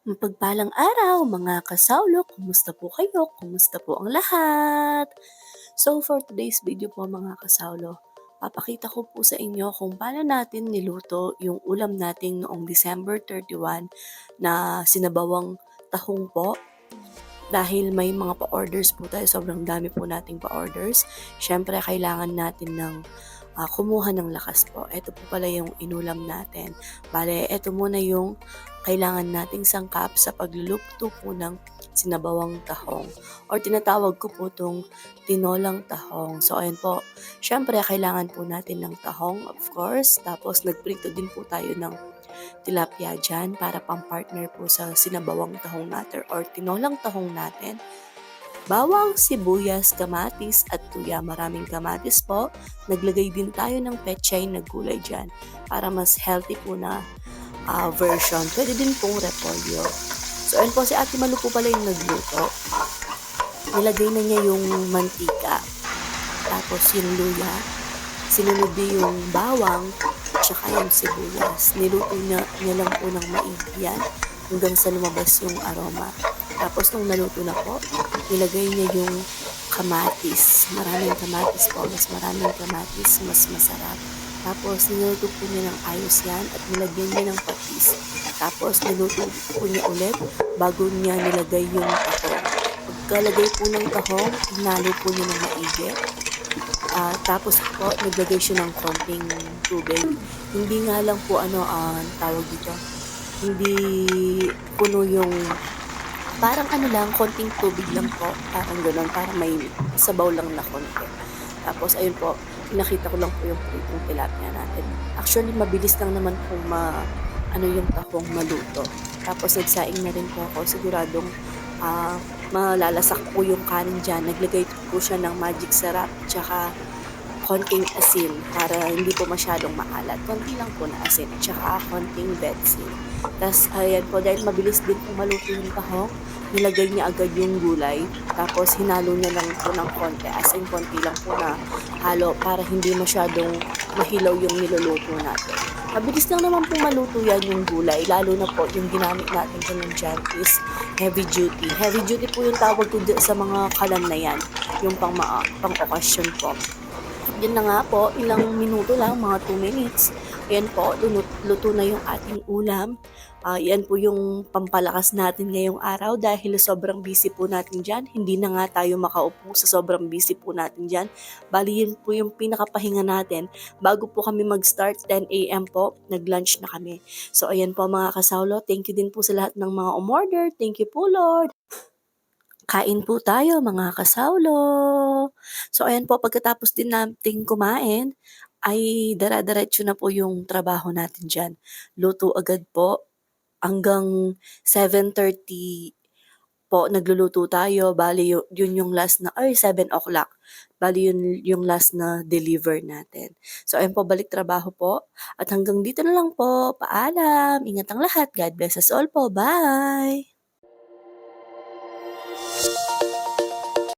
Mapagpalang araw mga kasawlo, kumusta po kayo? Kumusta po ang lahat? So for today's video po mga kasawlo, papakita ko po sa inyo kung paano natin niluto yung ulam natin noong December 31 na sinabawang tahong po. Dahil may mga pa-orders po tayo, sobrang dami po nating pa-orders. Syempre kailangan natin ng kumuha ng lakas po. Ito po pala yung inulam natin. Bale, ito muna yung kailangan nating sangkap sa pagluluto po ng sinabawang tahong or tinatawag ko po itong tinolang tahong. So, ayan po. Syempre, kailangan po natin ng tahong, of course. Tapos, nagprito din po tayo ng tilapia dyan para pang-partner po sa sinabawang tahong natin or tinolang tahong natin. Bawang, sibuyas, kamatis at tuya. Maraming kamatis po. Naglagay din tayo ng pechay na gulay dyan para mas healthy po na version. Pwede din pong repolyo. So, ayun po, si Ate Malu po pala yung nagluto. Nilagay na niya yung mantika. Tapos yung luya. Sinunod din yung bawang tsaka yung sibuyas. Niluto niya lang po ng maigi yan hanggang sa lumabas yung aroma. Tapos nung naluto na po, nilagay niya yung kamatis. Maraming kamatis po. Mas maraming kamatis, mas masarap. Tapos niluto po niya ng ayos yan at nilagyan niya ng patis. Tapos niluto po niya ulit bago niya nilagay yung tahong. Pagkalagay po ng tahong, hinalo po niya ng maigi. Tapos po, naglagay siya ng konting tubig. Hindi nga lang po tawag dito. Hindi puno yung parang lang, konting tubig lang po. Parang gano'n, parang may sabaw lang na konti. Tapos ayun po, pinakita ko lang po yung pritong tilapia natin. Actually, mabilis lang naman po yung tahong maluto. Tapos nagsaing na rin po ako, siguradong malalasak po yung kanin dyan. Naglagay po siya ng magic sarap, tsaka konting asin para hindi po masyadong maalat. Konti lang po na asin, tsaka konting betsin. Tapos ayan po, dahil mabilis din po maluto yung tahong, nilagay niya agad yung gulay. Tapos hinalo niya lang po ng konti, as in konti lang po na halo para hindi masyadong mahilaw yung niluluto natin. Mabilis lang naman po maluto yan yung gulay, lalo na po yung ginamit natin dyan is heavy duty. Heavy duty po yung tawag ko sa mga kalan na yan, yung pang-okasyon po. Yan na nga po, ilang minuto lang, mga 2 minutes. Ayan po, luto na yung ating ulam. Yan po yung pampalakas natin ngayong araw dahil sobrang busy po natin dyan. Hindi na nga tayo makaupo sa sobrang busy po natin dyan. Bali yun po yung pinakapahinga natin. Bago po kami mag-start, 10 a.m. po, nag-lunch na kami. So ayan po mga kasawlo, thank you din po sa lahat ng mga umorder. Thank you po Lord. Kain po tayo mga kasawlo. So ayan po, pagkatapos din nating kumain, ay dara-diretso na po yung trabaho natin dyan. Luto agad po hanggang 7:30 po nagluluto tayo. Bali yun yung last na, 7 o'clock. Bali yun yung last na deliver natin. So ayun po, balik trabaho po. At hanggang dito na lang po. Paalam. Ingat ang lahat. God bless us all po. Bye!